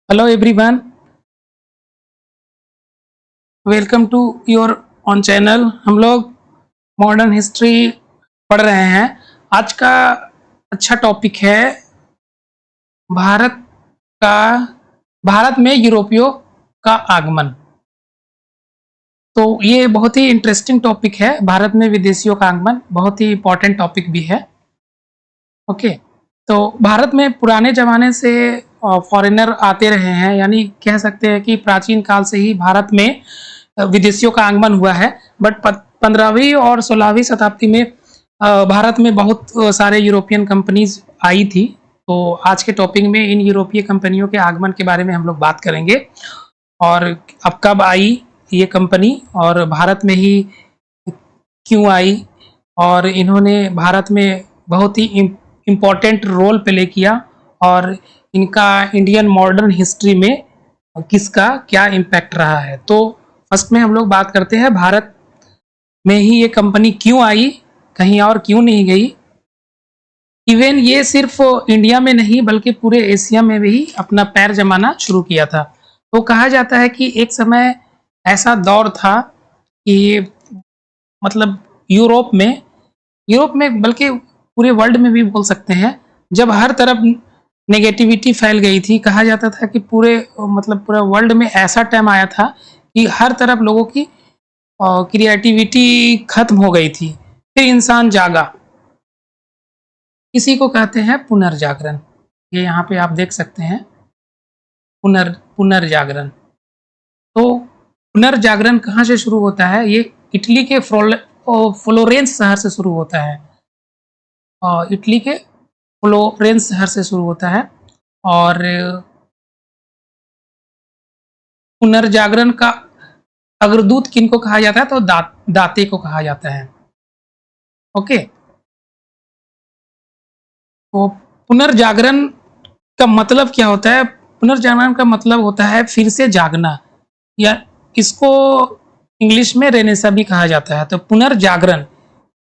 Hello everyone, welcome to your own channel. हम लोग modern history पढ़ रहे हैं। आज का अच्छा टॉपिक है भारत का भारत में यूरोपियों का आगमन। तो ये बहुत ही इंटरेस्टिंग टॉपिक है। भारत में विदेशियों का आगमन बहुत ही इंपॉर्टेंट टॉपिक भी है। ओके, तो भारत में पुराने ज़माने से फॉरेनर आते रहे हैं, यानी कह सकते हैं कि प्राचीन काल से ही भारत में विदेशियों का आगमन हुआ है। बट 15वीं और 16वीं शताब्दी में भारत में बहुत सारे यूरोपियन कंपनीज आई थी। तो आज के टॉपिक में इन यूरोपीय कंपनियों के आगमन के बारे में हम लोग बात करेंगे, और अब कब आई ये कंपनी, और भारत में ही क्यों आई, और इन्होंने भारत में बहुत ही इम्पोर्टेंट रोल प्ले किया, और इनका इंडियन मॉडर्न हिस्ट्री में किसका क्या इम्पैक्ट रहा है। तो फर्स्ट में हम लोग बात करते हैं भारत में ही ये कंपनी क्यों आई, कहीं और क्यों नहीं गई। इवन ये सिर्फ इंडिया में नहीं बल्कि पूरे एशिया में भी अपना पैर जमाना शुरू किया था। तो कहा जाता है कि एक समय ऐसा दौर था कि मतलब यूरोप में यूरोप में बल्कि पूरे वर्ल्ड में भी बोल सकते हैं, जब हर तरफ नेगेटिविटी फैल गई थी। कहा जाता था कि पूरे पूरा वर्ल्ड में ऐसा टाइम आया था कि हर तरफ लोगों की क्रिएटिविटी खत्म हो गई थी। फिर इंसान जागा, इसी को कहते हैं पुनर्जागरण। ये यहाँ पे आप देख सकते हैं, पुनर्जागरण। तो पुनर्जागरण कहाँ से शुरू होता है? ये इटली के फ्लोरेंस शहर से शुरू होता है। इटली के फ्लोरेंस शहर से शुरू होता है। और पुनर्जागरण का अग्रदूत किनको कहा जाता है? तो दाते को कहा जाता है। ओके, तो पुनर्जागरण का मतलब क्या होता है? पुनर्जागरण का मतलब होता है फिर से जागना, या इसको इंग्लिश में रेनेसा भी कहा जाता है। तो पुनर्जागरण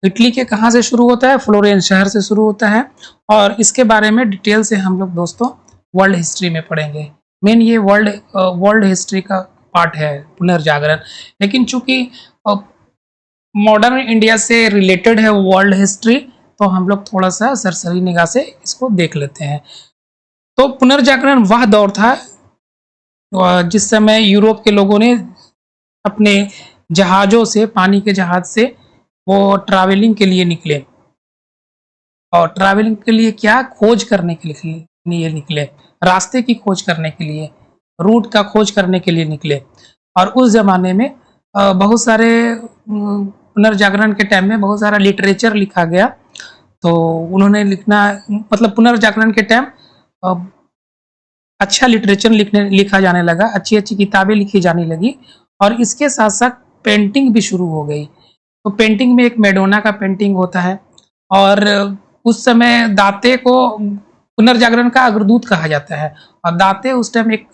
इटली के कहाँ से शुरू होता है? फ्लोरेंस शहर से शुरू होता है। और इसके बारे में डिटेल से हम लोग दोस्तों वर्ल्ड हिस्ट्री में पढ़ेंगे। मेन ये वर्ल्ड हिस्ट्री का पार्ट है पुनर्जागरण। लेकिन चूंकि मॉडर्न इंडिया से रिलेटेड है वर्ल्ड हिस्ट्री, तो हम लोग थोड़ा सा सरसरी निगाह से इसको देख लेते हैं। तो पुनर्जागरण वह दौर था जिस समय यूरोप के लोगों ने अपने जहाज़ों से, पानी के जहाज से वो ट्रैवलिंग के लिए निकले। और ट्रैवलिंग के लिए क्या? खोज करने के लिए निकले, रास्ते की खोज करने के लिए, रूट का खोज करने के लिए निकले। और उस ज़माने में बहुत सारे पुनर्जागरण के टाइम में बहुत सारा लिटरेचर लिखा गया। तो उन्होंने लिखना पुनर्जागरण के टाइम अच्छा लिटरेचर लिखा जाने लगा, अच्छी अच्छी किताबें लिखी जाने लगी। और इसके साथ साथ पेंटिंग भी शुरू हो गई। तो पेंटिंग में एक मैडोना का पेंटिंग होता है। और उस समय दाते को पुनर्जागरण का अग्रदूत कहा जाता है। और दाते उस टाइम एक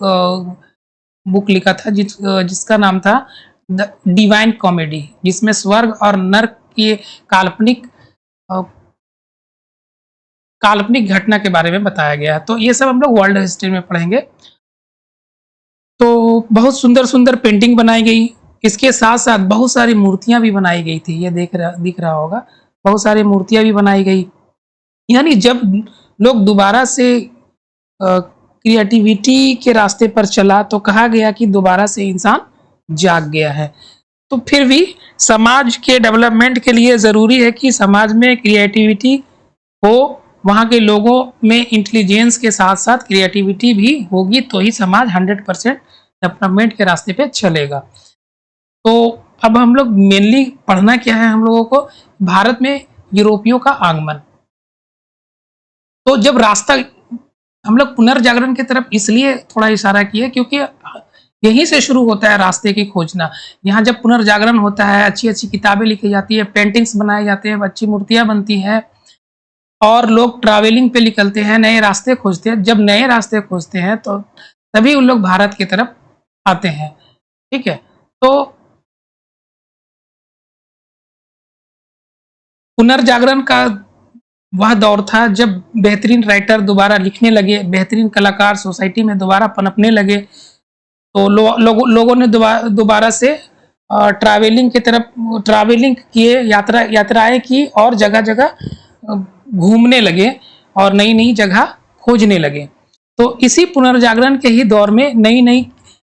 बुक लिखा था जिसका नाम था द डिवाइन कॉमेडी, जिसमें स्वर्ग और नर्क की काल्पनिक काल्पनिक घटना के बारे में बताया गया है। तो ये सब हम लोग वर्ल्ड हिस्ट्री में पढ़ेंगे। तो बहुत सुंदर सुंदर पेंटिंग बनाई गई। इसके साथ साथ बहुत सारी मूर्तियां भी बनाई गई थी। ये दिख रहा होगा, बहुत सारी मूर्तियां भी बनाई गई। यानी जब लोग दोबारा से क्रिएटिविटी के रास्ते पर चला, तो कहा गया कि दोबारा से इंसान जाग गया है। तो फिर भी समाज के डेवलपमेंट के लिए ज़रूरी है कि समाज में क्रिएटिविटी हो, वहाँ के लोगों में इंटेलिजेंस के साथ साथ क्रिएटिविटी भी होगी, तो ही समाज 100% डेवलपमेंट के रास्ते पे चलेगा। तो अब हम लोग मेनली पढ़ना क्या है हम लोगों को? भारत में यूरोपियों का आगमन। तो जब रास्ता, हम लोग पुनर्जागरण की तरफ इसलिए थोड़ा इशारा किए क्योंकि यहीं से शुरू होता है रास्ते की खोजना। यहाँ जब पुनर्जागरण होता है, अच्छी अच्छी किताबें लिखी जाती है, पेंटिंग्स बनाए जाते हैं, अच्छी मूर्तियां बनती हैं, और लोग ट्रैवलिंग पे निकलते हैं, नए रास्ते खोजते हैं। जब नए रास्ते खोजते हैं तो तभी उन लोग भारत की तरफ आते हैं। ठीक है, तो पुनर्जागरण का वह दौर था जब बेहतरीन राइटर दोबारा लिखने लगे, बेहतरीन कलाकार सोसाइटी में दोबारा पनपने लगे। तो लोगों ने दोबारा से ट्रैवलिंग की तरफ ट्रैवलिंग किए, यात्राएं की और जगह जगह घूमने लगे और नई नई जगह खोजने लगे। तो इसी पुनर्जागरण के ही दौर में नई नई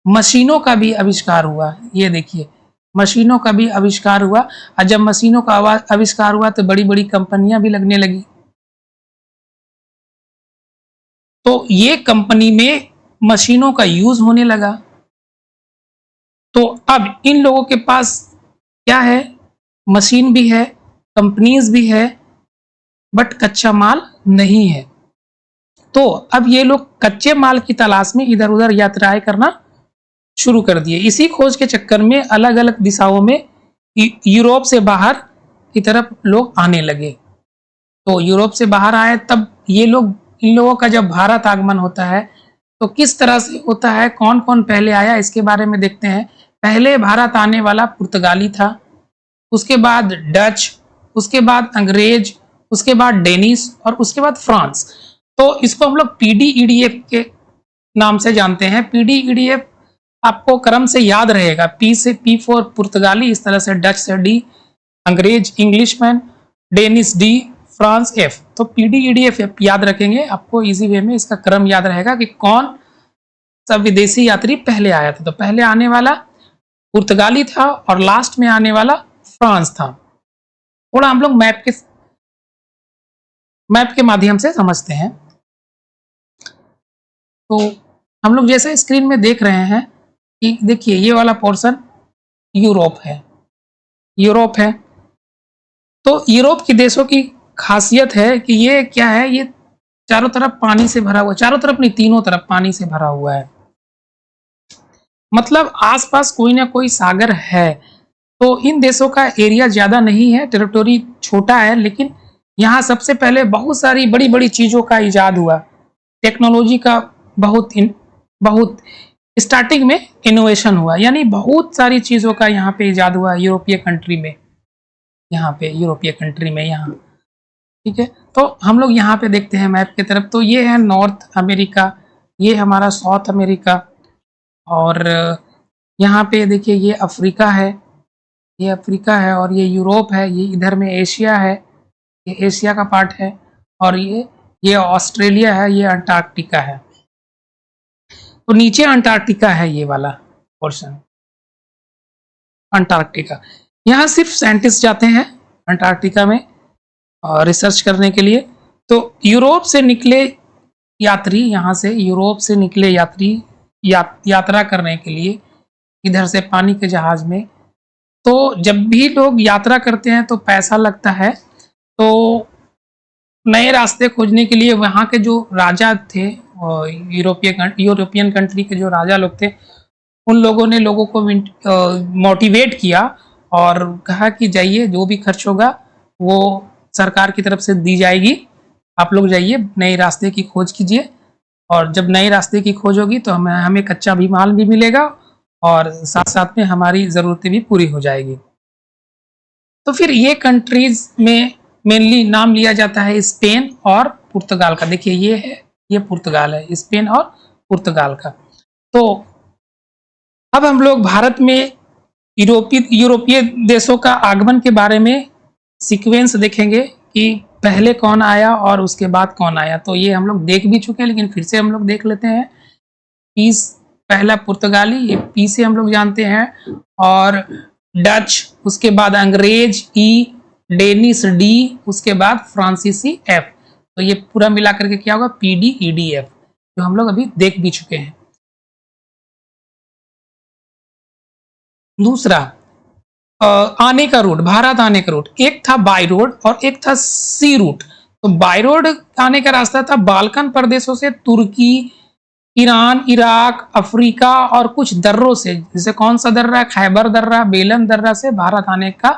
मशीनों का भी आविष्कार हुआ। ये देखिए, मशीनों का भी आविष्कार हुआ, और जब मशीनों का आविष्कार हुआ तो बड़ी बड़ी कंपनियां भी लगने लगी। तो ये कंपनी में मशीनों का यूज होने लगा। तो अब इन लोगों के पास क्या है, मशीन भी है, कंपनीज भी है, बट कच्चा माल नहीं है। तो अब ये लोग कच्चे माल की तलाश में इधर उधर यात्राएं करना शुरू कर दिए। इसी खोज के चक्कर में अलग अलग दिशाओं में यूरोप से बाहर की तरफ लोग आने लगे। तो यूरोप से बाहर आए, तब ये लोग, इन लोगों का जब भारत आगमन होता है तो किस तरह से होता है, कौन कौन पहले आया, इसके बारे में देखते हैं। पहले भारत आने वाला पुर्तगाली था, उसके बाद डच, उसके बाद अंग्रेज, उसके बाद डेनिश और उसके बाद फ्रांस। तो इसको हम लोग PDEDF के नाम से जानते हैं। PDEDF आपको क्रम से याद रहेगा, P से P फॉर पुर्तगाली, इस तरह से डच से D, अंग्रेज Englishman, Danish D, France F। तो PDEDF याद रखेंगे, आपको इजी वे में इसका क्रम याद रहेगा कि कौन सा विदेशी यात्री पहले आया था। तो पहले आने वाला पुर्तगाली था और लास्ट में आने वाला फ्रांस था। थोड़ा हम लोग मैप के माध्यम से समझते हैं। तो हम लोग जैसे स्क्रीन में देख रहे हैं कि देखिए, ये वाला पोर्शन यूरोप है, यूरोप है। तो यूरोप के देशों की खासियत है कि ये क्या है, ये चारों तरफ पानी से भरा हुआ, चारों तरफ नहीं, तीनों तरफ पानी से भरा हुआ है। मतलब आसपास कोई ना कोई सागर है। तो इन देशों का एरिया ज्यादा नहीं है, टेरिटोरी छोटा है, लेकिन यहाँ सबसे पहले बहुत सारी बड़ी बड़ी चीजों का इजाद हुआ। टेक्नोलॉजी का बहुत स्टार्टिंग में इनोवेशन हुआ, यानी बहुत सारी चीजों का यहाँ पे इजाद हुआ यूरोपीय कंट्री में, यहाँ पे यूरोपीय कंट्री में यहाँ। ठीक है, तो हम लोग यहाँ पे देखते हैं मैप की तरफ। तो ये है नॉर्थ अमेरिका, ये हमारा साउथ अमेरिका, और यहाँ पे देखिए ये अफ्रीका है, ये अफ्रीका है, और ये यूरोप है, ये इधर में एशिया है, ये एशिया का पार्ट है, और ये ऑस्ट्रेलिया है, ये अंटार्कटिका है। तो नीचे अंटार्कटिका है, ये वाला पोर्शन अंटार्कटिका। यहाँ सिर्फ साइंटिस्ट जाते हैं अंटार्कटिका में रिसर्च करने के लिए। तो यूरोप से निकले यात्री, यहाँ से यूरोप से निकले यात्री यात्रा करने के लिए इधर से पानी के जहाज में। तो जब भी लोग यात्रा करते हैं तो पैसा लगता है। तो नए रास्ते खोजने के लिए वहाँ के जो राजा थे, यूरोपियन कंट्री के जो राजा लोग थे, उन लोगों ने लोगों को मोटिवेट किया और कहा कि जाइए, जो भी खर्च होगा वो सरकार की तरफ से दी जाएगी, आप लोग जाइए, नए रास्ते की खोज कीजिए, और जब नए रास्ते की खोज होगी तो हमें कच्चा भी माल भी मिलेगा और साथ साथ में हमारी ज़रूरतें भी पूरी हो जाएगी। तो फिर ये कंट्रीज में मेनली नाम लिया जाता है स्पेन और पुर्तगाल का। देखिए ये है, ये पुर्तगाल है, स्पेन और पुर्तगाल का। तो अब हम लोग भारत में यूरोपीय देशों का आगमन के बारे में सीक्वेंस देखेंगे कि पहले कौन आया और उसके बाद कौन आया। तो ये हम लोग देख भी चुके हैं, लेकिन फिर से हम लोग देख लेते हैं। पीस पहला पुर्तगाली, ये पी से हम लोग जानते हैं, और डच, उसके बाद अंग्रेज ई, डेनिश डी, उसके बाद फ्रांसीसी एफ। तो ये पूरा मिला करके क्या होगा, PDEDF, जो हम लोग अभी देख भी चुके हैं। दूसरा आने का रूट, भारत आने का रूट, एक था बाई रोड और एक था सी रूट। तो बाई रोड आने का रास्ता था बाल्कन प्रदेशों से, तुर्की, ईरान, इराक, अफ्रीका और कुछ दर्रों से, जैसे कौन सा दर्रा, खैबर दर्रा, बेलन दर्रा से भारत आने का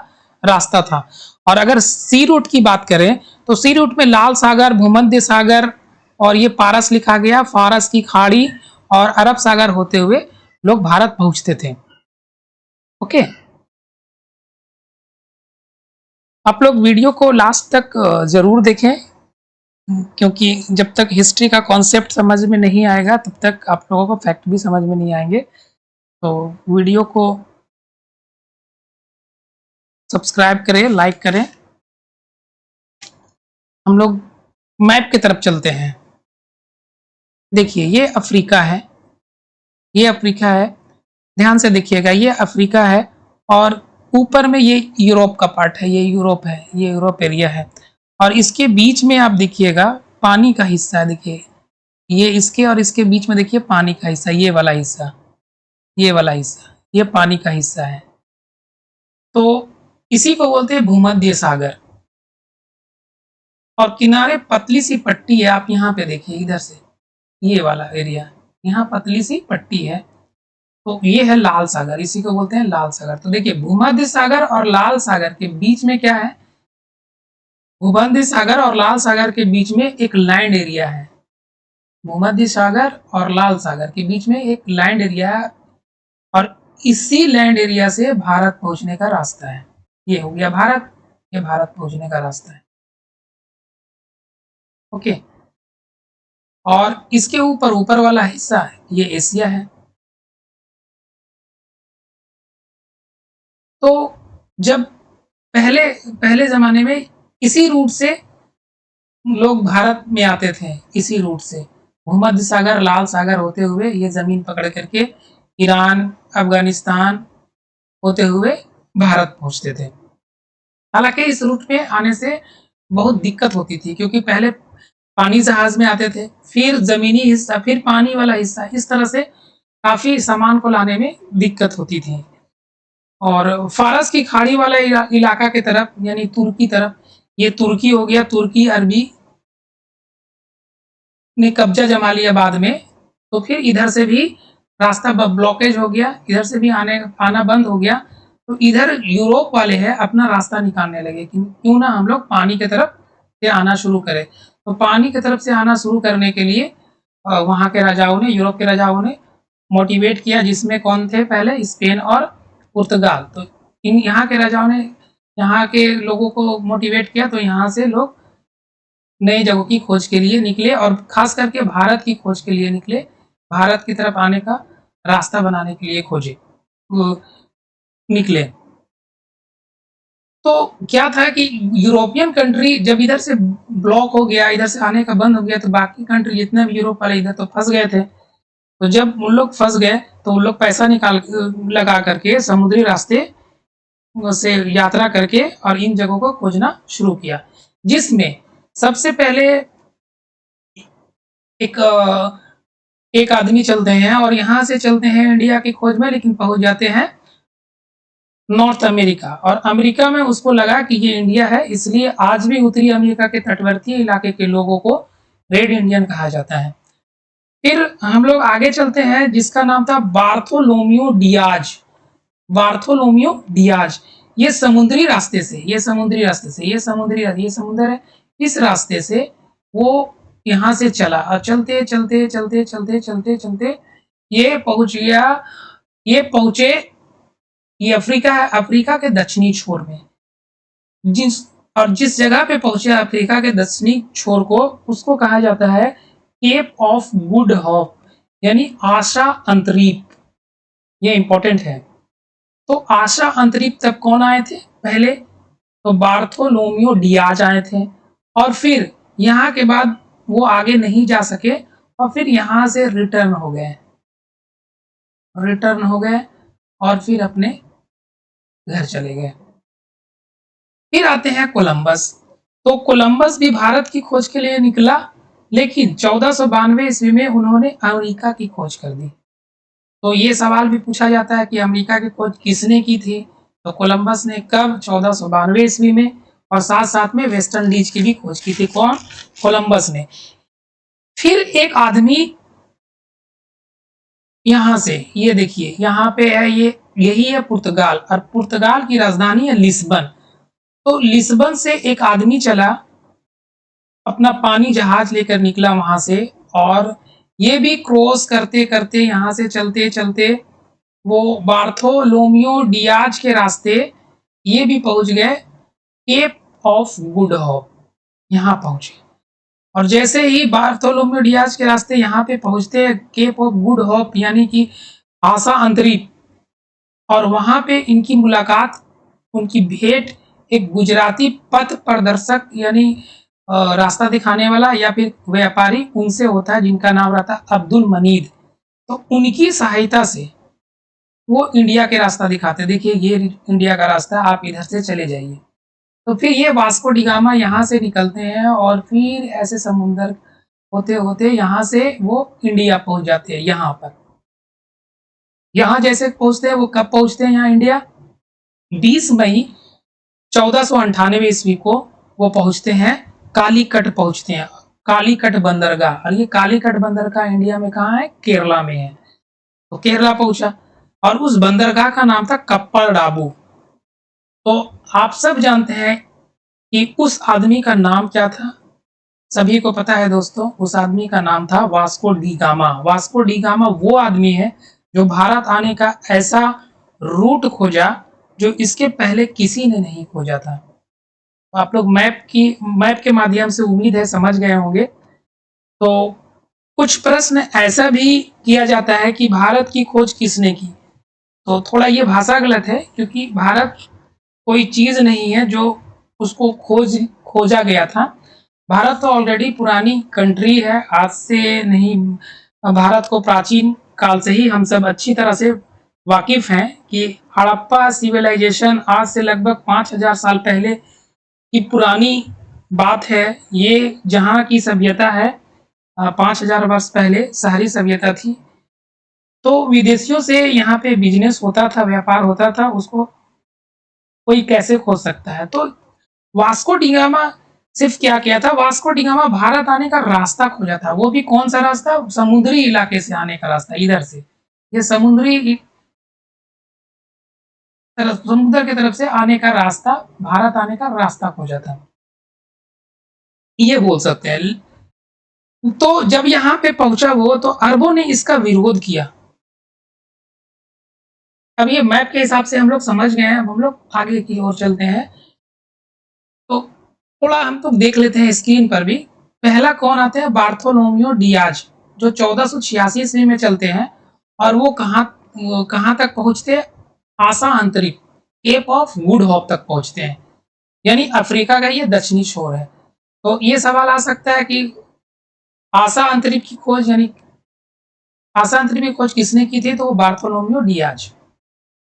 रास्ता था। और अगर सी रूट की बात करें तो सी रूट में लाल सागर, भूमध्य सागर और ये पारस लिखा गया, फारस की खाड़ी और अरब सागर होते हुए लोग भारत पहुंचते थे। ओके, आप लोग वीडियो को लास्ट तक जरूर देखें, क्योंकि जब तक हिस्ट्री का कॉन्सेप्ट समझ में नहीं आएगा तब तक आप लोगों को फैक्ट भी समझ में नहीं आएंगे। तो वीडियो को सब्सक्राइब करें, लाइक करें। हम लोग मैप की तरफ चलते हैं। देखिए ये अफ्रीका है, ये अफ्रीका है, ध्यान से देखिएगा, ये अफ्रीका है और ऊपर में ये यूरोप का पार्ट है, ये यूरोप है, ये यूरोप एरिया है। और इसके बीच में आप देखिएगा पानी का हिस्सा है। देखिए ये इसके और इसके बीच में देखिए पानी का हिस्सा, ये वाला हिस्सा, ये वाला हिस्सा, ये पानी का हिस्सा है। तो इसी को बोलते हैं भूमध्य सागर। और किनारे पतली सी पट्टी है, आप यहाँ पे देखिए इधर से, ये वाला एरिया, यहाँ पतली सी पट्टी है। तो ये है लाल सागर, इसी को बोलते हैं लाल सागर। तो देखिए भूमध्य सागर और लाल सागर के बीच में क्या है, भूमध्य सागर और लाल सागर के बीच में एक लैंड एरिया है। भूमध्य सागर और लाल सागर के बीच में एक लैंड एरिया है और इसी लैंड एरिया से भारत पहुंचने का रास्ता है। ये हो गया भारत, ये भारत पहुंचने का रास्ता है। ओके, और इसके ऊपर ऊपर वाला हिस्सा है, ये एशिया है। तो जब पहले पहले जमाने में इसी रूट से लोग भारत में आते थे, इसी रूट से भूमध्य सागर लाल सागर होते हुए ये जमीन पकड़ करके ईरान अफगानिस्तान होते हुए भारत पहुंचते थे। हालांकि इस रूट में आने से बहुत दिक्कत होती थी, क्योंकि पहले पानी जहाज में आते थे, फिर जमीनी हिस्सा, फिर पानी वाला हिस्सा, इस तरह से काफी सामान को लाने में दिक्कत होती थी। और फारस की खाड़ी वाला इलाका की तरफ, यानी तुर्की तरफ, ये तुर्की हो गया, तुर्की अरबी ने कब्जा जमा लिया बाद में। तो फिर इधर से भी रास्ता ब्लॉकेज हो गया, इधर से भी आना बंद हो गया। तो इधर यूरोप वाले हैं अपना रास्ता निकालने लगे कि क्यों ना हम लोग पानी की तरफ से आना शुरू करें। तो पानी की तरफ से आना शुरू करने के लिए वहाँ के राजाओं ने, यूरोप के राजाओं ने मोटिवेट किया, जिसमें कौन थे पहले, स्पेन और पुर्तगाल। तो इन यहाँ के राजाओं ने यहाँ के लोगों को मोटिवेट किया, तो यहाँ से लोग नई जगहों की खोज के लिए निकले और खास करके भारत की खोज के लिए निकले, भारत की तरफ आने का रास्ता बनाने के लिए खोजे निकले। तो क्या था कि यूरोपियन कंट्री जब इधर से ब्लॉक हो गया, इधर से आने का बंद हो गया, तो बाकी कंट्री जितने भी यूरोप वाले इधर तो फंस गए थे। तो जब उन लोग फंस गए तो उन लोग पैसा निकाल लगा करके समुद्री रास्ते से यात्रा करके और इन जगहों को खोजना शुरू किया, जिसमें सबसे पहले एक एक आदमी चलते हैं और यहाँ से चलते हैं इंडिया की खोज में, लेकिन पहुंच जाते हैं नॉर्थ अमेरिका। और अमेरिका में उसको लगा कि ये इंडिया है, इसलिए आज भी उत्तरी अमेरिका के तटवर्ती इलाके के लोगों को रेड इंडियन कहा जाता है। फिर हम लोग आगे चलते हैं, जिसका नाम था बार्थोलोमियो डियाज। बार्थोलोमियो डियाज, ये समुद्री रास्ते से, ये समुद्री रास्ते से, ये समुद्री, ये समुद्र है, इस रास्ते से वो यहाँ से चला और चलते चलते चलते चलते चलते चलते ये पहुंच गया, ये पहुंचे, ये अफ्रीका है, अफ्रीका के दक्षिणी छोर में। जिस और जिस जगह पे पहुंचे अफ्रीका के दक्षिणी छोर को, उसको कहा जाता है केप ऑफ गुड होप, यानी आशा अंतरीप। ये इंपॉर्टेंट है। तो आशा अंतरिप तक कौन आए थे पहले, तो बार्थोलोमियो डियाज आए थे। और फिर यहाँ के बाद वो आगे नहीं जा सके और फिर यहाँ से रिटर्न हो गए, रिटर्न हो गए और फिर अपने घर चले गए। फिर आते हैं कोलंबस। तो कोलंबस भी भारत की खोज के लिए निकला, लेकिन 1492 ईस्वी में उन्होंने अमेरिका की खोज कर दी। तो ये सवाल भी पूछा जाता है कि अमेरिका की खोज किसने की थी, तो कोलंबस ने कब, 1492 ईस्वी में। और साथ साथ में वेस्ट इंडीज की भी खोज की थी, कौन, कोलंबस ने। फिर एक आदमी यहां से, ये देखिए यहाँ पे है, ये यही है पुर्तगाल, और पुर्तगाल की राजधानी है लिस्बन। तो लिस्बन से एक आदमी चला, अपना पानी जहाज लेकर निकला वहां से, और ये भी क्रॉस करते करते यहाँ से चलते चलते वो बार्थोलोमियो डियाज के रास्ते ये भी पहुंच गए केप ऑफ गुड होप, यहाँ पहुंचे। और जैसे ही बार्थोलोम्यू डियाज के रास्ते यहाँ पे पहुंचते हैं केप ऑफ गुड होप यानी कि आशा अंतरिक्ष, और वहां पे इनकी मुलाकात, उनकी भेंट एक गुजराती पथ प्रदर्शक यानी रास्ता दिखाने वाला या फिर व्यापारी उनसे होता है जिनका नाम रहता है अब्दुल मनीद। तो उनकी सहायता से वो इंडिया के रास्ता दिखाते, देखिए ये इंडिया का रास्ता, आप इधर से चले जाइए। तो फिर ये वास्को डिगामा यहाँ से निकलते हैं और फिर ऐसे समुंदर होते होते यहाँ से वो इंडिया पहुंच जाते हैं। यहाँ पर यहाँ जैसे पहुंचते हैं, वो कब पहुंचते हैं यहाँ इंडिया? 20 मई 1498 ईस्वी को वो पहुंचते हैं, कालीकट पहुंचते हैं, कालीकट बंदरगाह। और ये कालीकट बंदरगाह इंडिया में कहाँ है? केरला में है। तो केरला पहुंचा और उस बंदरगाह का नाम था कप्पड़ डाबू। तो आप सब जानते हैं कि उस आदमी का नाम क्या था? सभी को पता है दोस्तों, उस आदमी का नाम था Vasco D gamma. Vasco D gamma वो आदमी है जो भारत आने का ऐसा रूट खोजा जो इसके पहले किसी ने नहीं खोजा था। तो आप लोग मैप के माध्यम से उम्मीद है समझ गए होंगे। तो कुछ प्रश्न ऐसा भी किया जाता है कि भारत की खोज किसने की, तो थोड़ा ये भाषा गलत है, क्योंकि भारत कोई चीज नहीं है जो उसको खोजा गया था। भारत तो ऑलरेडी पुरानी कंट्री है, आज से नहीं। भारत को प्राचीन काल से ही हम सब अच्छी तरह से वाकिफ हैं कि हड़प्पा सिविलाइजेशन आज से लगभग 5000 साल पहले की पुरानी बात है। ये जहाँ की सभ्यता है 5000 वर्ष पहले शहरी सभ्यता थी। तो विदेशियों से यहाँ पे बिजनेस होता था, व्यापार होता था, उसको कोई कैसे खोज सकता है? तो वास्को डिगामा सिर्फ क्या किया था? वास्को डिगामा भारत आने का रास्ता खोजा था। वो भी कौन सा रास्ता? समुद्री इलाके से आने का रास्ता, इधर से ये समुद्र की तरफ से आने का रास्ता, भारत आने का रास्ता खोजा था, ये बोल सकते हैं। तो जब यहाँ पे पहुंचा वो, तो अरबों ने इसका विरोध किया। अब ये मैप के हिसाब से हम लोग समझ गए हैं, अब हम लोग आगे की ओर चलते हैं। तो थोड़ा हम तो देख लेते हैं स्क्रीन पर भी। पहला कौन आते हैं? बार्थोलोम्यू डियाज, जो 1486 ईस्वी में चलते हैं। और वो कहाँ तक पहुंचते हैं? आशा अंतरिक्ष, केप ऑफ गुड होप तक पहुंचते हैं, यानी अफ्रीका का ये दक्षिणी छोर है। तो ये सवाल आ सकता है कि आशा अंतरिक्ष की खोज, यानी आशा अंतरिक्ष की खोज किसने की थी? तो वो बार्थोलोम्यू डियाज।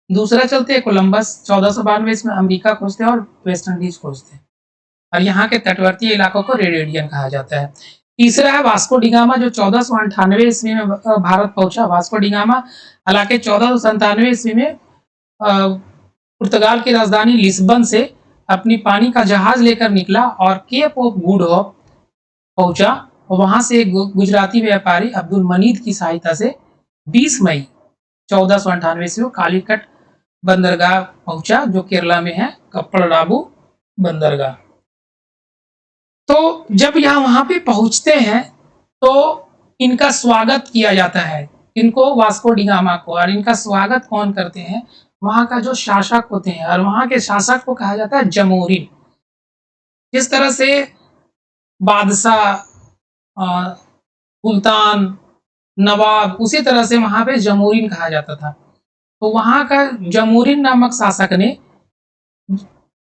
दूसरा चलते हैं कोलंबस, 1492 इसमें अमेरिका खोजते हैं और वेस्ट इंडीज खोजते हैं, और यहाँ के तटवर्ती इलाकों को रेड इंडियन कहा जाता है। तीसरा है वास्को डिगामा, जो 1498 ईस्वी में भारत पहुंचा। वास्को डिगामा हालांकि 1497 ईस्वी में पुर्तगाल की राजधानी लिस्बन से अपनी पानी का जहाज लेकर निकला और केप ऑफ गुड होप पहुंचा। वहां से गुजराती व्यापारी अब्दुल मनीद की सहायता से 20 मई 1498 ईस्वी को कालीकट बंदरगाह पहुंचा, जो केरला में है, कप्पड़डाबू बंदरगाह। तो जब यहाँ वहां पे पहुंचते हैं तो इनका स्वागत किया जाता है, इनको वास्को डिगामा को। और इनका स्वागत कौन करते हैं? वहां का जो शासक होते हैं, और वहां के शासक को कहा जाता है जमोरिन। जिस तरह से बादशाह, सुल्तान, नवाब, उसी तरह से वहां पे जमोरिन कहा जाता था। तो वहां का जमोरिन नामक शासक ने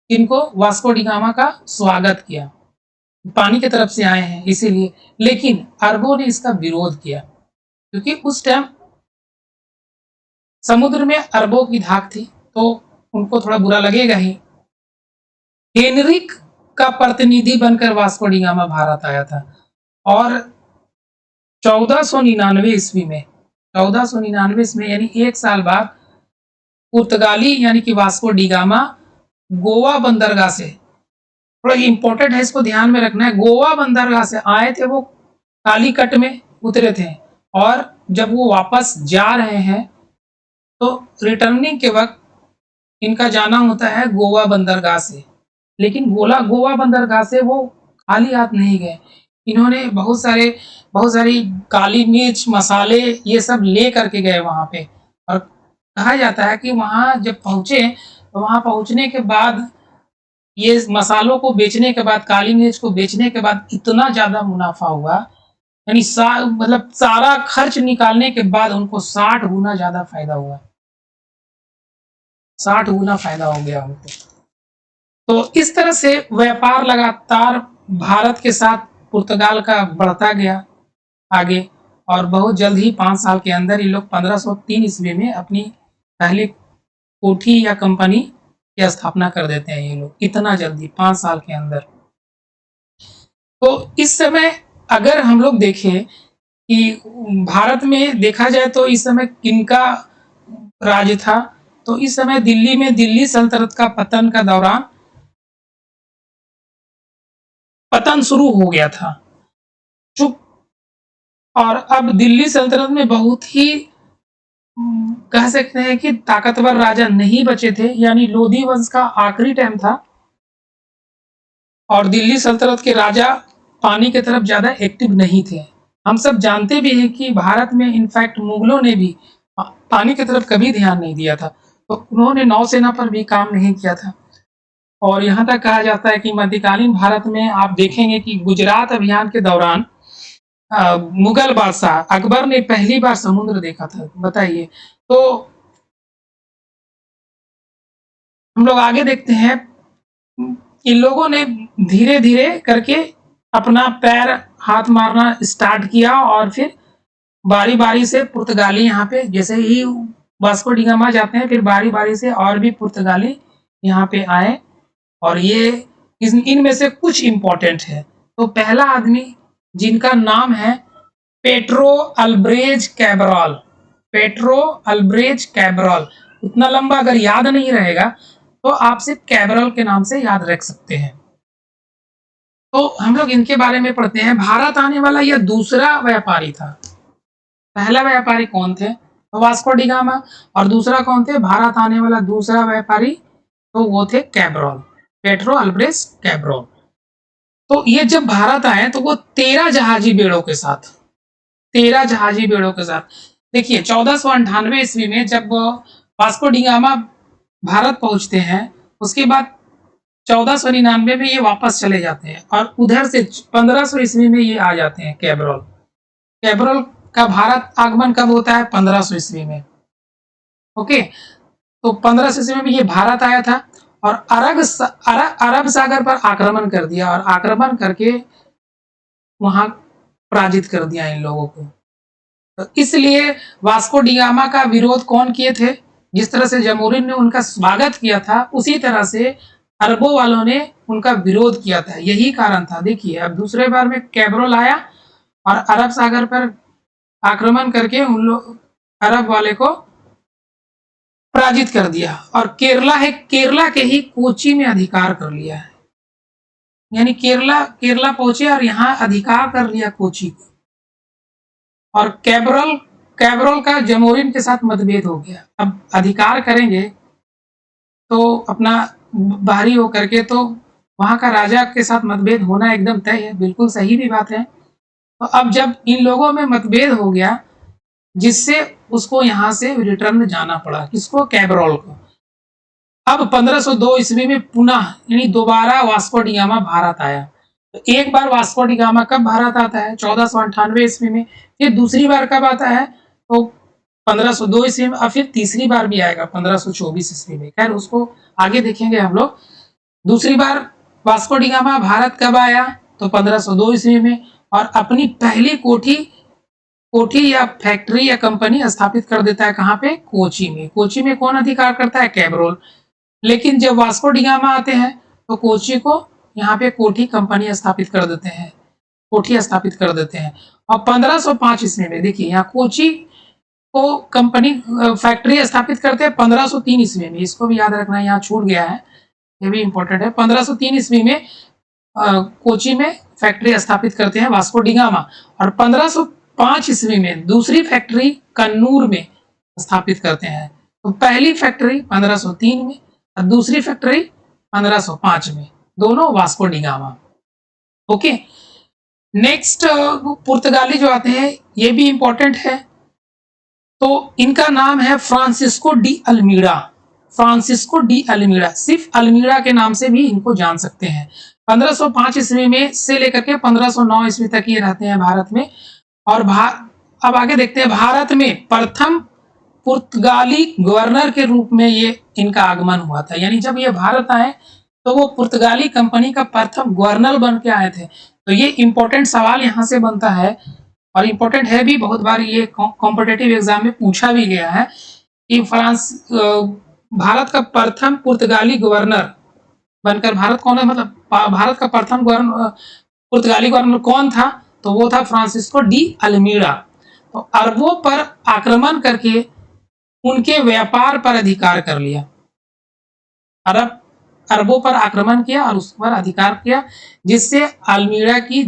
इनको वास्को डिगामा का स्वागत किया, पानी की तरफ से आए हैं इसीलिए। लेकिन अरबों ने इसका विरोध किया, क्योंकि उस टाइम समुद्र में अरबों की धाक थी, तो उनको थोड़ा बुरा लगेगा ही। हेनरिक का प्रतिनिधि बनकर वास्को डिगामा भारत आया था, और 1499 ईस्वी में, 1499 में यानी एक साल बाद, पुर्तगाली यानी कि वास्को डिगामा गोवा बंदरगाह से, थोड़ा इंपॉर्टेंट है, इसको ध्यान में रखना है, गोवा बंदरगाह से आए थे। वो कालीकट में उतरे थे, और जब वो वापस जा रहे हैं तो रिटर्निंग के वक्त इनका जाना होता है गोवा बंदरगाह से। लेकिन गोवा बंदरगाह से वो खाली हाथ नहीं गए, इन्होंने बहुत सारी काली मिर्च, मसाले, ये सब ले करके गए वहां पे। और कहा जाता है कि वहां जब पहुंचे, तो वहां पहुंचने के बाद ये मसालों को बेचने के बाद, काली मिर्च को बेचने के बाद इतना ज़्यादा मुनाफ़ा हुआ, यानी मतलब सारा खर्च निकालने के बाद उनको 60 गुना ज़्यादा फ़ायदा हुआ, 60 गुना फ़ायदा हो गया उनको। तो इस तरह से व्यापार लगातार भारत के साथ पुर्तगाल का बढ़ता गया आगे, और बहुत जल्द ही 5 साल के अंदर ये लोग 1503 ईस्वी में अपनी पहली कोठी या कंपनी की स्थापना कर देते हैं ये लोग, इतना जल्दी 5 साल के अंदर। तो इस समय अगर हम लोग देखें कि भारत में देखा जाए तो इस समय किनका राज था, तो इस समय दिल्ली में दिल्ली सल्तनत का पतन शुरू हो गया था। चुप। और अब दिल्ली सल्तनत में बहुत ही कह सकते हैं कि ताकतवर राजा नहीं बचे थे, यानी लोधी वंश का आखिरी टाइम था, और दिल्ली सल्तनत के राजा पानी की तरफ ज्यादा एक्टिव नहीं थे। हम सब जानते भी हैं कि भारत में इनफैक्ट मुगलों ने भी पानी की तरफ कभी ध्यान नहीं दिया था, तो उन्होंने नौसेना पर भी काम नहीं किया था। और यहाँ तक कहा जाता है कि मध्यकालीन भारत में आप देखेंगे कि गुजरात अभियान के दौरान मुगल बादशाह अकबर ने पहली बार समुद्र देखा था, बताइए। तो हम लोग आगे देखते हैं, इन लोगों ने धीरे धीरे करके अपना पैर हाथ मारना स्टार्ट किया, और फिर बारी बारी से पुर्तगाली यहाँ पे जैसे ही वास्को डी गामा जाते हैं, फिर बारी बारी से और भी पुर्तगाली यहाँ पे आए, और ये इनमें से कुछ इंपॉर्टेंट है। तो पहला आदमी जिनका नाम है पेट्रो अल्ब्रेज कैब्रल, पेट्रो अल्ब्रेज कैब्रल। उतना लंबा अगर याद नहीं रहेगा तो आप सिर्फ कैब्रल के नाम से याद रख सकते हैं। तो हम लोग इनके बारे में पढ़ते हैं। भारत आने वाला यह दूसरा व्यापारी था। पहला व्यापारी कौन थे? तो वास्को डी गामा। और दूसरा कौन थे? भारत आने वाला दूसरा व्यापारी, तो वो थे कैब्रल, पेट्रो अल्ब्रेज कैब्रल। तो ये जब भारत आए तो वो 13 जहाजी बेड़ों के साथ, 13 जहाजी बेड़ों के साथ। देखिए 1498 ईस्वी में जब वास्को डी गामा भारत पहुंचते हैं, उसके बाद 1499 में ये वापस चले जाते हैं, और उधर से 1500 ईस्वी में ये आ जाते हैं कैब्रल। कैब्रल का भारत आगमन कब होता है? 1500 ईस्वी में। ओके, तो 1500 ईस्वी में ये भारत आया था, और अरब सागर पर आक्रमण कर दिया, और आक्रमण करके वहां पराजित कर दिया इन लोगों को। तो इसलिए वास्को डी गामा का विरोध कौन किए थे? जिस तरह से जमोरिन ने उनका स्वागत किया था, उसी तरह से अरबों वालों ने उनका विरोध किया था। यही कारण था। देखिए अब दूसरे बार में कैब्रल आया और अरब सागर पर आक्रमण करके उन लोग अरब वाले को पराजित कर दिया, और केरला के ही कोची में अधिकार कर लिया है। यानी केरला पहुंचे और यहाँ अधिकार कर लिया कोची को। और कैब्रल का जमोरिन के साथ मतभेद हो गया। अब अधिकार करेंगे तो अपना बाहरी होकर के, तो वहां का राजा के साथ मतभेद होना एकदम तय है, बिल्कुल सही भी बात है। तो अब जब इन लोगों में मतभेद हो गया, जिससे उसको यहाँ से रिटर्न जाना पड़ा, किसको? कैब्रल को। अब 1502 ईस्वी में पुनः यानी दोबारा वास्को डी गामा भारत आया। तो एक बार वास्को डी गामा कब भारत आता है? 1498 ईस्वी में। फिर दूसरी बार कब आता है? तो 1502 ईस्वी में, और फिर तीसरी बार भी आएगा 1524 ईस्वी में। खैर उसको आगे देखेंगे हम लोग। दूसरी बार वास्को डी गामा भारत कब आया? तो 1502 ईस्वी में, और अपनी पहली कोठी या फैक्ट्री या कंपनी स्थापित कर देता है। कहाँ पे? कोची में। कोची में कौन अधिकार करता है? कैब्रल। लेकिन जब वास्को डी गामा आते हैं तो कोची को यहाँ पे कोठी कंपनी स्थापित कर देते हैं, कोठी स्थापित कर देते हैं। और 1505 ईस्वी में देखिए यहाँ कोची को कंपनी फैक्ट्री स्थापित करते हैं 1503 ईस्वी में। इसको भी याद रखना, यहाँ छूट गया है, ये भी इंपॉर्टेंट है। 1503 ईस्वी में कोची में फैक्ट्री स्थापित करते हैं वास्को डी गामा, और 1505 ईस्वी में दूसरी फैक्ट्री कन्नूर में स्थापित करते हैं। तो पहली फैक्ट्री 1503 में और दूसरी फैक्ट्री 1505 में, दोनों Vasco D gamma. Okay, next पुर्तगाली जो आते हैं ये भी इंपॉर्टेंट है। तो इनका नाम है Francisco de Almeida. Francisco de Almeida, सिर्फ अल्मीड़ा के नाम से भी इनको जान सकते हैं। 1505 ईस्वी में से लेकर के 1509 ईस्वी तक ये रहते हैं भारत में। और अब आगे देखते हैं, भारत में प्रथम पुर्तगाली गवर्नर के रूप में ये इनका आगमन हुआ था। यानी जब ये भारत आए तो वो पुर्तगाली कंपनी का प्रथम गवर्नर बन के आए थे। तो ये इंपॉर्टेंट सवाल यहाँ से बनता है, और इंपॉर्टेंट है भी, बहुत बार ये कॉम्पिटेटिव एग्जाम में पूछा भी गया है कि भारत का प्रथम पुर्तगाली गवर्नर बनकर, भारत कौन है, मतलब भारत का प्रथम पुर्तगाली गवर्नर कौन था, तो वो था फ्रांसिस्को डी अल्मीड़ा। तो अरबों पर आक्रमण करके उनके व्यापार पर अधिकार कर लिया। अरबों पर आक्रमण किया और उस पर अधिकार किया, जिससे अल्मीड़ा की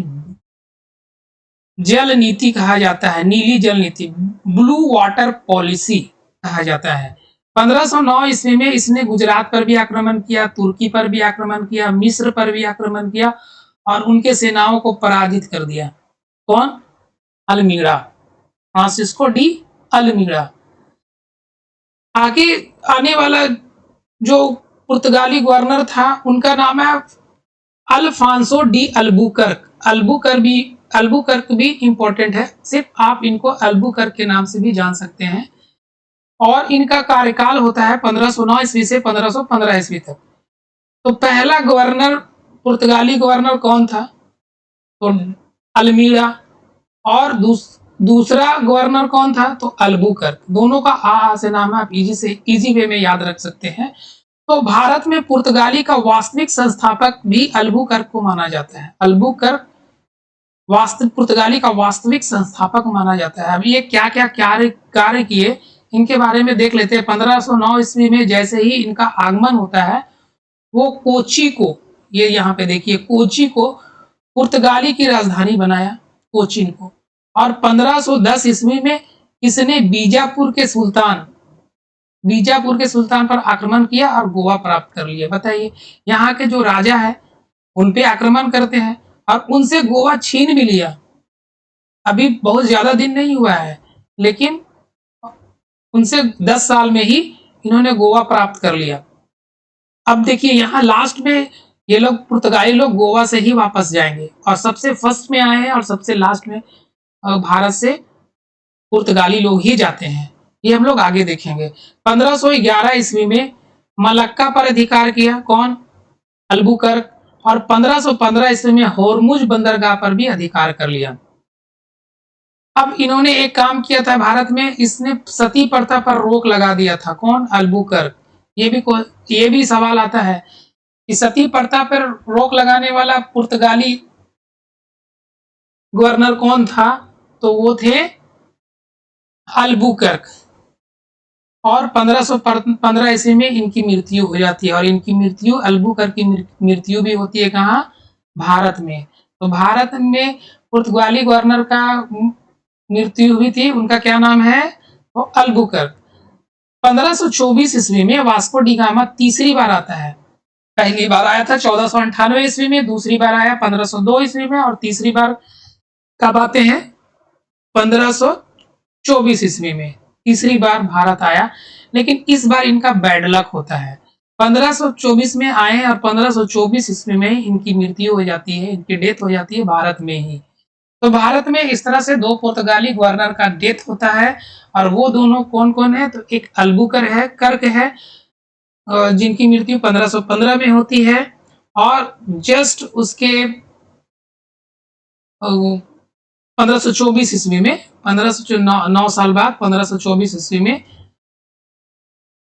जल नीति कहा जाता है, नीली जल नीति, ब्लू वाटर पॉलिसी कहा जाता है। 1509 ईस्वी में इसने गुजरात पर भी आक्रमण किया, तुर्की पर भी आक्रमण किया, मिस्र पर भी आक्रमण किया और उनके सेनाओं को पराजित कर दिया। कौन? अल्मीड़ा, फ्रांसिस्को डी अल्मीड़ा। आगे आने वाला जो पुर्तगाली गवर्नर था उनका नाम है अल्फांसो डी अल्बुकर्क। अल्बुकर्क भी इंपॉर्टेंट है, सिर्फ आप इनको अल्बुकर्क के नाम से भी जान सकते हैं। और इनका कार्यकाल होता है 1509 ईस्वी से 1515 ईस्वी तक। तो पहला गवर्नर, पुर्तगाली गवर्नर कौन था? तो अल्मीड़ा। और दूसरा गवर्नर कौन था? तो अल्बुकर्क। दोनों का आ से नाम आप इजी वे में याद रख सकते हैं। तो भारत में पुर्तगाली का वास्तविक संस्थापक भी अल्बुकर्क को माना जाता है। अल्बुकर्क पुर्तगाली का वास्तविक संस्थापक माना जाता है। अभी ये क्या क्या कार्य किए इनके बारे में देख लेते हैं। 1509 ईस्वी में जैसे ही इनका आगमन होता है, वो कोची को, ये यहाँ पे देखिए, कोची को पुर्तगाली की राजधानी बनाया, कोचीन को। और 1510 ईस्वी में इसने बीजापुर के सुल्तान पर आक्रमण किया और गोवा प्राप्त कर लिया। बताइए, यहाँ के जो राजा है उन पे आक्रमण करते हैं और उनसे गोवा छीन भी लिया। अभी बहुत ज्यादा दिन नहीं हुआ है, लेकिन उनसे 10 साल में ही इन्होंने गोवा प्राप्त कर लिया। अब देखिए, यहाँ लास्ट में ये लोग, पुर्तगाली लोग, गोवा से ही वापस जाएंगे और सबसे फर्स्ट में आए हैं और सबसे लास्ट में भारत से पुर्तगाली लोग ही जाते हैं। ये हम लोग आगे देखेंगे। 1511 ईस्वी में मलक्का पर अधिकार किया, कौन? अल्बुकर्क। और 1515 ईस्वी में होर्मुज बंदरगाह पर भी अधिकार कर लिया। अब इन्होंने एक काम किया था भारत में, इसने सती प्रथा पर रोक लगा दिया था। कौन? अल्बुकर्क। ये भी सवाल आता है कि सती प्रथा पर रोक लगाने वाला पुर्तगाली गवर्नर कौन था? तो वो थे अल्बुकर्क। और 1515 ईस्वी में इनकी मृत्यु हो जाती है, और इनकी मृत्यु, अल्बुकर्क की मृत्यु भी होती है कहाँ? भारत में। तो भारत में पुर्तगाली गवर्नर का मृत्यु हुई थी, उनका क्या नाम है? वो अल्बुकर्क। 1524 ईस्वी में वास्को डी गामा तीसरी बार आता है। पहली बार आया था 1498 ईस्वी में, दूसरी बार आया 1502 ईस्वी में, और तीसरी बार कब आते हैं? 1524 ईस्वी में तीसरी बार भारत आया। लेकिन इस बार इनका बैड लक होता है। 1524 में आए और 1524 ईस्वी में इनकी मृत्यु हो जाती है, इनकी डेथ हो जाती है भारत में ही। तो भारत में इस तरह से दो पुर्तगाली गवर्नर का डेथ होता है। और वो दोनों कौन कौन है? तो एक कर्क है, जिनकी मृत्यु 1515 में होती है, और जस्ट उसके 1524 ईस्वी में, 9 साल बाद 1524 ईस्वी में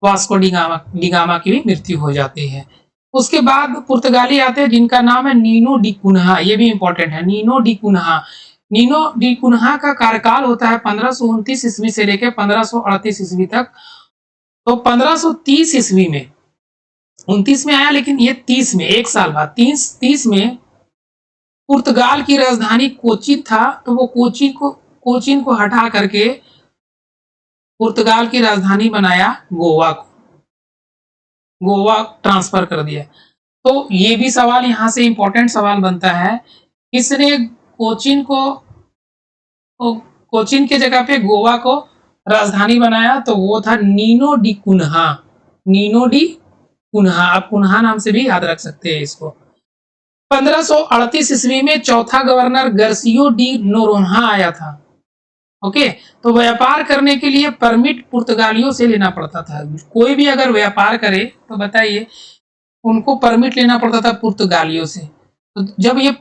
वास्को डी गामा की भी मृत्यु हो जाती है। उसके बाद पुर्तगाली आते हैं जिनका नाम है नीनो डी कुन्हा। ये भी इंपॉर्टेंट है, Nuno da Cunha. Nuno da Cunha का कार्यकाल होता है 1529 ईस्वी से लेकर 1538 ईस्वी तक। तो 1530 ईस्वी में, 29 में आया, लेकिन ये 30 में, एक साल बाद 30 में पुर्तगाल की राजधानी कोचीन था, तो वो कोचीन को हटा करके पुर्तगाल की राजधानी बनाया गोवा को, गोवा ट्रांसफर कर दिया। तो ये भी सवाल यहाँ से इंपॉर्टेंट सवाल बनता है, किसने कोचीन के जगह पे गोवा को राजधानी बनाया? तो वो था Nuno da Cunha. Nuno da Cunha, आप कुन्हा नाम से भी याद रख सकते हैं इसको। 1538 ईस्वी में चौथा गवर्नर गर्सियो डी नोरोन्हा आया था। ओके, तो व्यापार करने के लिए परमिट पुर्तगालियों से लेना पड़ता था। कोई भी अगर व्यापार करे तो बताइए, उनको परमिट लेना पड़ता था पुर्तगालियों से। तो जब ये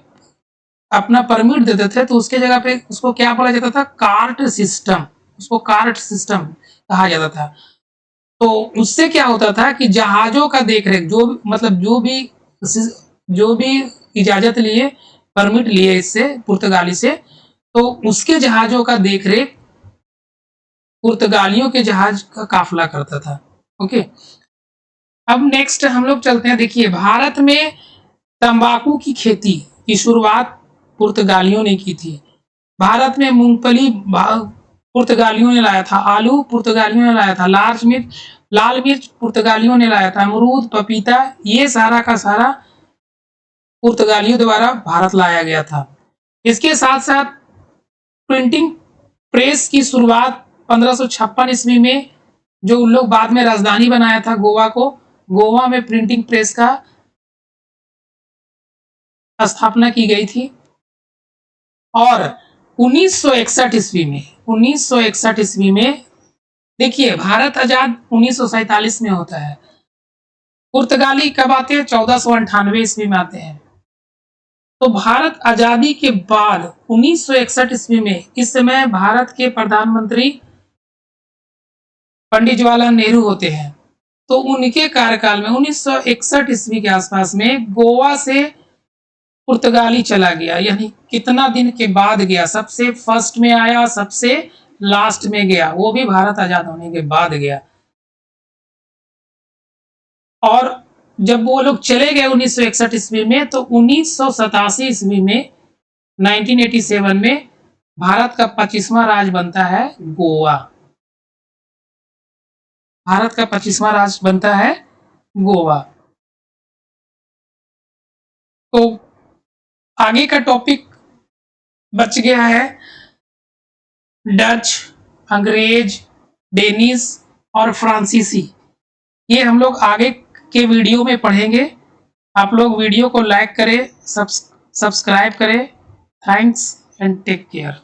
अपना परमिट देते थे तो उसके जगह पे उसको क्या बोला जाता था, कार्ट सिस्टम, उसको कार्ट सिस्टम कहा जाता था। तो उससे क्या होता था कि जहाजों का देखरेख, जो मतलब जो भी इजाजत लिए, परमिट लिए इससे पुर्तगाली से, तो उसके जहाजों का देखरेख पुर्तगालियों के जहाज का काफिला करता था। ओके, अब नेक्स्ट हम लोग चलते हैं। देखिए, भारत में तंबाकू की खेती की शुरुआत पुर्तगालियों ने की थी। भारत में मूंगफली पुर्तगालियों ने लाया था, आलू पुर्तगालियों ने लाया था, लाल मिर्च पुर्तगालियों ने लाया था, अमरूद, पपीता, ये सारा का सारा पुर्तगालियों द्वारा भारत लाया गया था। इसके साथ साथ प्रिंटिंग प्रेस की शुरुआत 1556 ईस्वी में, जो उन लोग बाद में राजधानी बनाया था गोवा को, गोवा में प्रिंटिंग प्रेस का स्थापना की गई थी। और 1961 ईस्वी में देखिए, भारत आजाद 1947 में होता है। पुर्तगाली कब आते हैं, 1498 ईस्वी में आते हैं। तो भारत आजादी के बाद 1961 ईस्वी में, इस समय भारत के प्रधानमंत्री पंडित जवाहरलाल नेहरू होते हैं। तो उनके कार्यकाल में 1961 ईस्वी के आसपास में गोवा से पुर्तगाली चला गया। यानी कितना दिन के बाद गया, सबसे फर्स्ट में आया, सबसे लास्ट में गया, वो भी भारत आजाद होने के बाद गया। और जब वो लोग चले गए 1961 ईस्वी में, तो 1987 ईस्वी में 1987 में भारत का 25वां राज्य बनता है गोवा। भारत का 25वां राज्य बनता है गोवा। तो आगे का टॉपिक बच गया है डच, अंग्रेज, डेनिश और फ्रांसीसी। ये हम लोग आगे के वीडियो में पढ़ेंगे। आप लोग वीडियो को लाइक करें, सब्सक्राइब करें। Thanks and take care.